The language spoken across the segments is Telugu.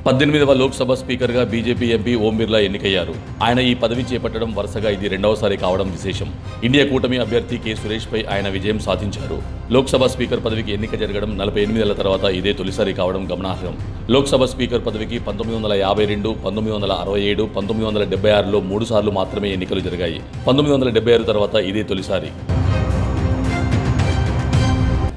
18వ లోక్సభ స్పీకర్గా బీజేపీ ఎంపీ ఓం బిర్లా ఎన్నికయ్యారు. ఆయన ఈ పదవి చేపట్టడం వరుసగా ఇది రెండవసారి కావడం విశేషం. ఇండియా కూటమి అభ్యర్థి కె సురేష్పై ఆయన విజయం సాధించారు. లోక్సభ స్పీకర్ పదవికి ఎన్నిక జరగడం 48 ఏళ్ల తర్వాత ఇదే తొలిసారి కావడం గమనార్హం. లోక్సభ స్పీకర్ పదవికి 1952, 1967, 1976లో 3 సార్లు మాత్రమే ఎన్నికలు జరిగాయి. 1976 తర్వాత ఇదే తొలిసారి.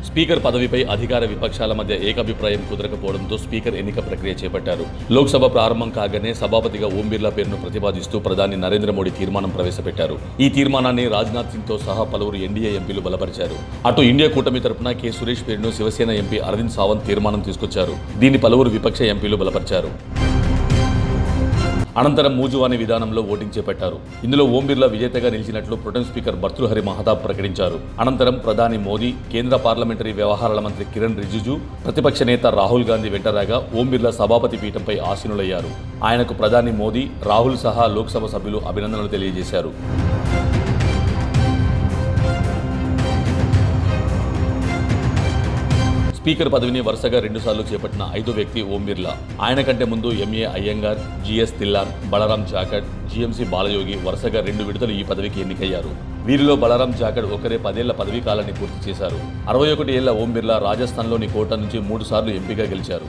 స్పీకర్ పదవిపై అధికార విపక్షాల మధ్య ఏకాభిప్రాయం కుదరకపోవడంతో స్పీకర్ ఎన్నిక ప్రక్రియ చేపట్టారు. లోక్సభ ప్రారంభం కాగానే సభాపతిగా ఓం బిర్లా పేరును ప్రతిపాదిస్తూ ప్రధాని నరేంద్ర మోడీ తీర్మానం ప్రవేశపెట్టారు. ఈ తీర్మానాన్ని రాజ్నాథ్ సింగ్తో సహా పలువురు ఎన్డీఏ ఎంపీలు బలపరిచారు. అటు ఇండియా కూటమి తరపున కె సురేష్ పేరును శివసేన ఎంపీ అరవింద్ సావంత్ తీర్మానం తీసుకొచ్చారు. దీన్ని పలువురు విపక్ష ఎంపీలు బలపరిచారు. అనంతరం మూజువాణి విధానంలో ఓటింగ్ చేపట్టారు. ఇందులో ఓం బిర్లా విజేతగా నిలిచినట్లు ప్రొటెం స్పీకర్ భర్తృహరి మహతాబ్ ప్రకటించారు. అనంతరం ప్రధాని మోదీ, కేంద్ర పార్లమెంటరీ వ్యవహారాల మంత్రి కిరణ్ రిజిజు, ప్రతిపక్ష నేత రాహుల్ గాంధీ వెంటరాగా ఓం బిర్లా సభాపతి పీఠంపై ఆసీనులయ్యారు. ఆయనకు ప్రధాని మోదీ, రాహుల్ సహా లోక్సభ సభ్యులు అభినందనలు తెలియజేశారు. స్పీకర్ పదవిని వరుసగా 2 సార్లు చేపట్టిన 5వ వ్యక్తి ఓం బిర్లా. ఆయన కంటే ముందు MA Ayyangar, GS Dhillon, Balram Jakhar, GMC Balayogi వరుసగా 2 విడతలు ఈ పదవికి ఎన్నికయ్యారు. వీరిలో బలరాం జాఖడ్ ఒకరే 10 ఏళ్ల పదవీ కాలాన్ని పూర్తి చేశారు. 61 ఏళ్ల ఓం బిర్లా రాజస్థాన్లోని కోటా నుంచి 3 సార్లు ఎంపీగా గెలిచారు.